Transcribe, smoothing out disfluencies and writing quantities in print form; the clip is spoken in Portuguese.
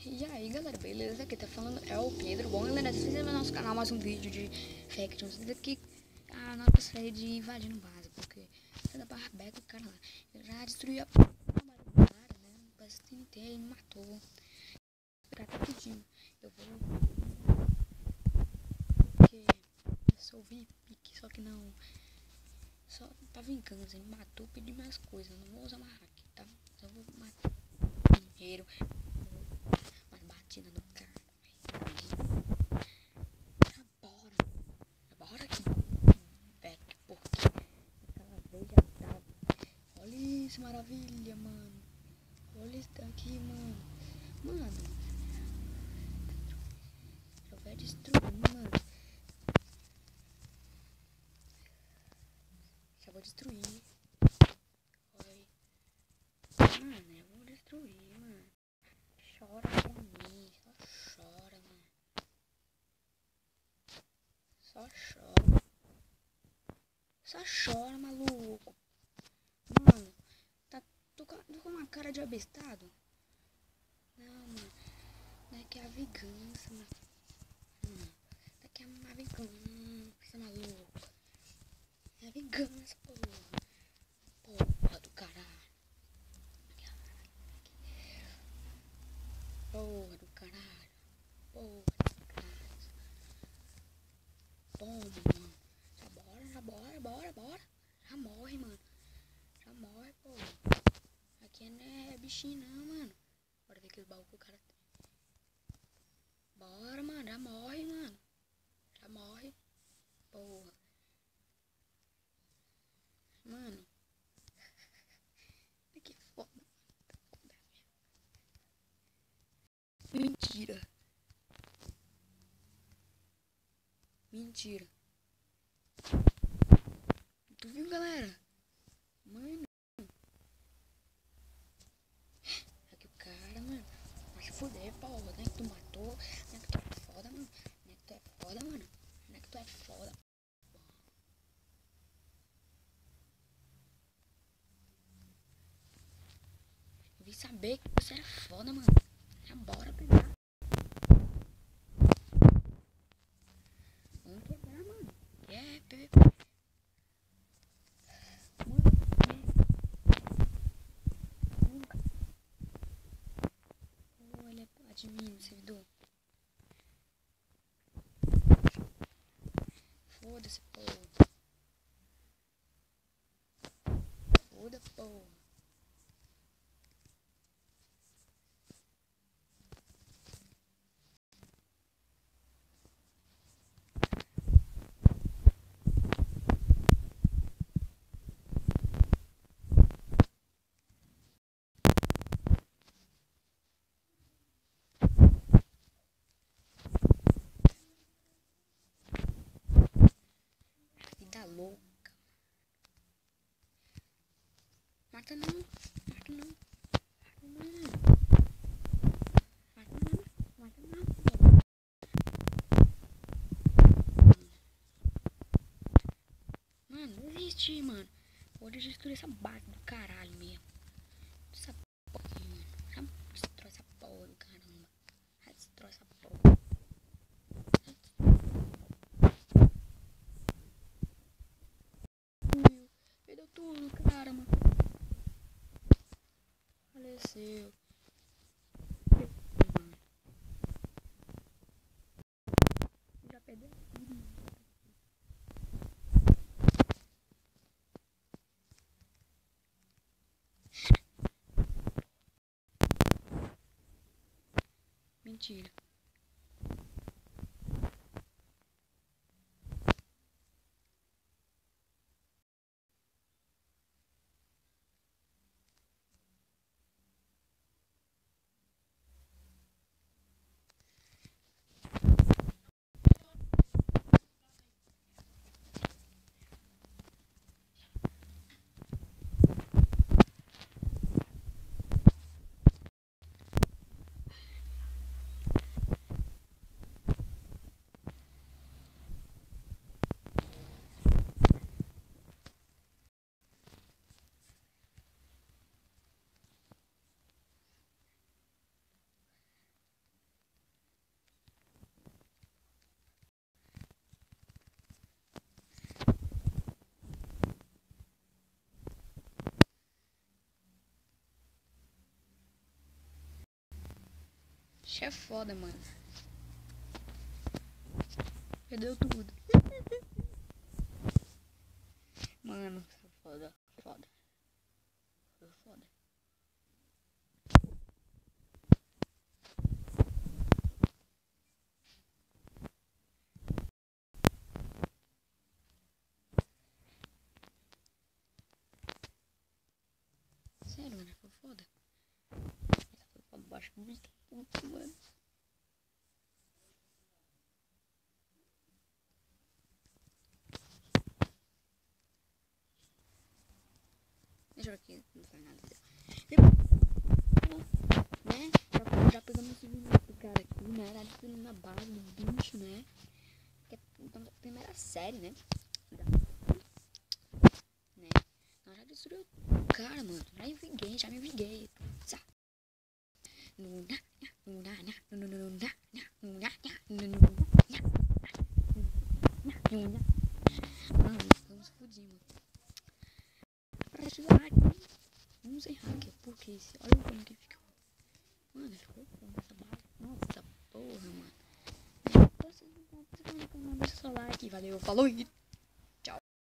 E aí galera, beleza? Aqui tá falando é o Pedro. Bom galera, se inscreva no nosso canal, mais um vídeo de Factions. Aqui a nossa série de invadindo base, porque você dá pra Rebeca, o cara lá. Eu já destruí a base do cara, né? O base inteiro, ele me matou. O cara tá pedindo. Eu vou. Porque eu sou VIP, só que não. Só pra vingança, ele me matou, pedi mais coisas. Não vou usar mais hack, tá? Só vou matar dinheiro. Mas batida no cara. Bora aqui, back, porque aquela vez já tava. Olha isso, maravilha, mano. Olha isso daqui, mano. Mano, eu vou destruir, mano. Já vou destruir. Oi. Mano, eu vou destruir, mano. Chora pra mim, só chora, mano. Só chora. Só chora, maluco. Mano, tô com uma cara de abestado. Não, mano. Daqui é a vingança, mano. Daqui é uma vingança, maluco. É a vingança, porra. Porra do caralho. Porra do caralho. Porra do caralho. Toma, mano. Bora. Já morre, mano. Já morre, porra. Aqui não é bichinho não, mano. Bora ver aquele baú que o cara tem. Bora, mano. Já morre, mano. Já morre. Porra. Mano. Que foda. Mentira. Mentira. Tu viu, galera? Mano. Aqui o cara, mano. Vai se fuder, porra. Não é que tu matou. Não é que tu é foda, mano. Não é que tu é foda, mano. Não é que tu é foda. Eu vim saber que você era foda, mano. Já bora pegar. Vamos quebrar, mano. É, PVP. Mano, nunca. Olha, admin, servidor. Foda-se, porra. Foda, porra. Vida louca. Mata não. Mata não. Mata não. Mano, não existe, mano. Vou destruir essa base do caralho mesmo. Essa porra aqui, mano. Já destrói essa porra do caramba. Já destrói essa porra. Perdeu tudo, cara, mano. Faleceu. Mano. Já perdeu tudo, mano. Mentira. é foda, mano. Perdeu tudo. Mano, foda, foda. Foi foda. Sério, mano, foi foda. Essa foi pra baixo muito, mano. Deixa eu ver aqui, não faz nada. Né? Já pegamos o segundo do cara aqui, né? Tá destruindo a base do bicho, né? Que é a primeira série, né? Né? Nós já destruiu o cara, mano. Já me vinguei. Mano, estamos fodidos. Pra esse hack, vamos sem hacker, porque olha como que fica. Mano, ficou bom essa base. Nossa, porra, mano. Vocês não estão no canal, deixa o seu like. Valeu, falou!